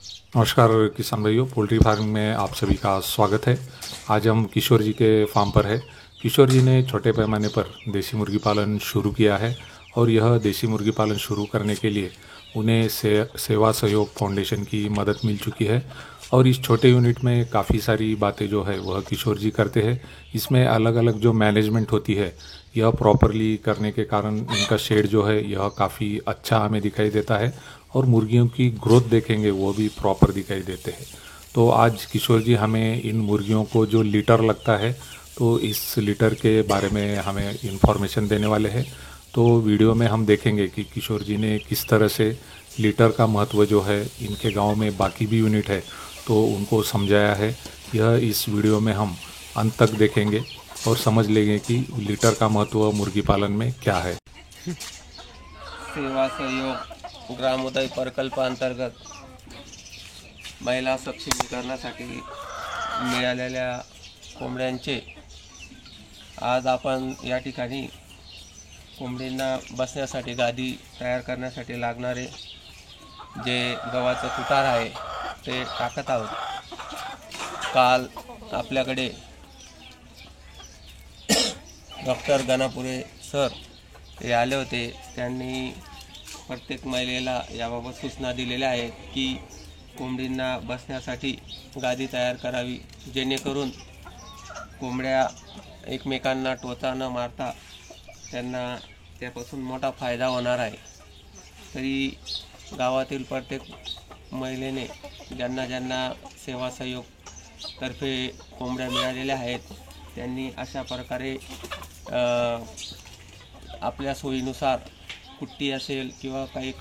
नमस्कार किसान भाइयों, poultry farming में आप सभी का स्वागत है। आज हम किशोर जी के फार्म पर है। किशोर जी ने छोटे पैमाने पर देसी मुर्गी पालन शुरू किया है और यह देसी मुर्गी पालन शुरू करने के लिए उन्हें सेवा सहयोग फाउंडेशन की मदद मिल चुकी है। और इस छोटे यूनिट में काफ़ी सारी बातें जो है वह किशोर जी करते हैं। इसमें अलग अलग जो मैनेजमेंट होती है यह प्रॉपरली करने के कारण इनका शेड जो है यह काफ़ी अच्छा हमें दिखाई देता है और मुर्गियों की ग्रोथ देखेंगे वो भी प्रॉपर दिखाई देते हैं। तो आज किशोर जी हमें इन मुर्गियों को जो लीटर लगता है तो इस लीटर के बारे में हमें इन्फॉर्मेशन देने वाले हैं। तो वीडियो में हम देखेंगे कि किशोर जी ने किस तरह से लीटर का महत्व जो है इनके गांव में बाकी भी यूनिट है तो उनको समझाया है। यह इस वीडियो में हम अंत तक देखेंगे और समझ लेंगे कि लीटर का महत्व मुर्गी पालन में क्या है। सेवा सहयोग ग्रामोदय प्रकल्पांतर्गत महिला सक्षमीकरणासाठी मिळालेल्या कोंबड्यांचे आज आपण या ठिकाणी कोंबडींना बसण्यासाठी गादी तयार करण्यासाठी लागणारे जे गव्हाचं कुटार आहे ते टाकत आहोत। काल आपल्याकडे डॉक्टर गणापुरे सर हे आले होते। त्यांनी प्रत्येक महिलेला याबाबत सूचना दिलेल्या आहेत की कोंबडींना बसण्यासाठी गादी तयार करावी, जेणेकरून कोंबड्या एकमेकांना टोचा न मारता त्यांना त्यापासून मोठा फायदा होणार आहे। तरी गावातील प्रत्येक महिलेने ज्यांना ज्यांना सेवा सहयोग तर्फे कोंबड्या मिळालेल्या आहेत त्यांनी अशा प्रकारे आपल्या सोयीनुसार कुट्टी असेल किंवा काही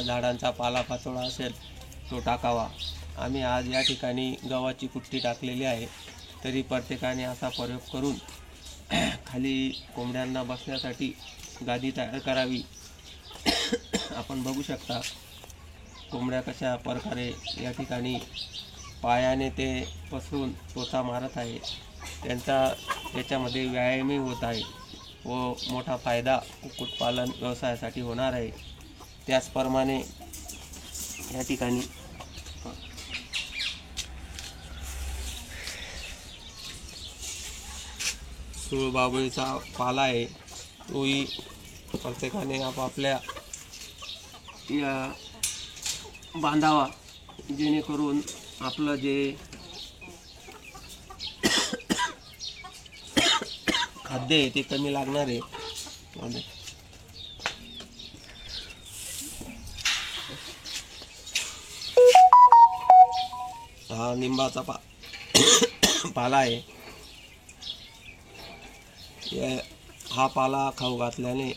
झाडांचा पालापाचोळा असेल तो टाकावा। आम्ही आज या ठिकाणी गव्हाची कुट्टी टाकलेली आहे। तरी प्रत्येकाने असा प्रयोग करून खाली कोंबड्यांना बसण्यासाठी गादी तयार करावी। आपण बघू शकता कोंबड्या कशा प्रकारे या ठिकाणी पायाने ते पसरून टोचा मारत आहे। त्यांचा त्याच्यामध्ये व्यायामही होत आहे व मोठा फायदा कुक्कुटपालन व्यवसायासाठी होणार आहे। त्याचप्रमाणे या ठिकाणी सूळबाबळीचा पाला आहे तोही प्रत्येकाने आपापल्या या बांधावा, जेणेकरून आपलं जे खाद्य आहे ते कमी लागणार आहे। हा निंबाचा पाला आहे। हा पाला खाऊ घातल्याने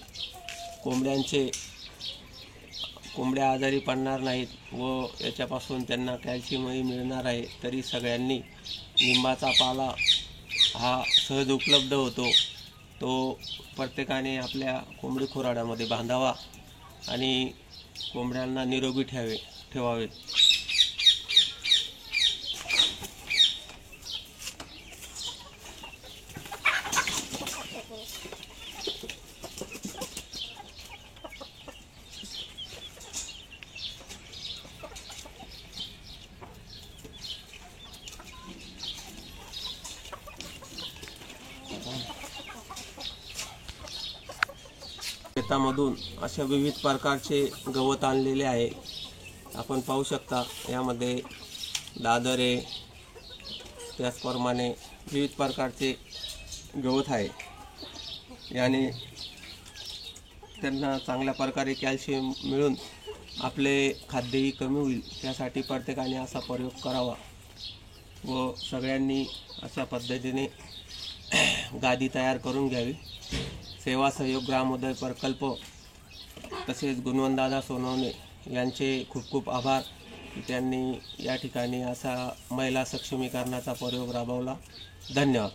कोंबड्या आजारी पडणार नाहीत व याच्यापासून त्यांना कॅल्शियमही मिळणार आहे। तरी सगळ्यांनी निंबाचा पाला हा सहज उपलब्ध होतो तो प्रत्येकाने आपल्या कोंबडी खुराड्यामध्ये बांधावा आणि कोंबड्यांना निरोगी ठेवावे। शेतामधून अशा विविध प्रकारचे गवत आणलेले आहे। आपण पाहू शकता यामध्ये दादरे त्याचप्रमाणे विविध प्रकारचे गवत आहे। याने त्यांना चांगल्या प्रकारे कॅल्शियम मिळून आपले खाद्यही कमी होईल। त्यासाठी प्रत्येकाने असा प्रयोग करावा व सगळ्यांनी अशा पद्धतीने गादी तयार करून घ्यावी। सेवा सहयोग ग्रामोदय प्रकल्प तसेच गुणवंतदादा सोनवणे यांचे खूप खूप आभार की त्यांनी या ठिकाणी असा महिला सक्षमीकरणाचा प्रयोग राबवला। धन्यवाद।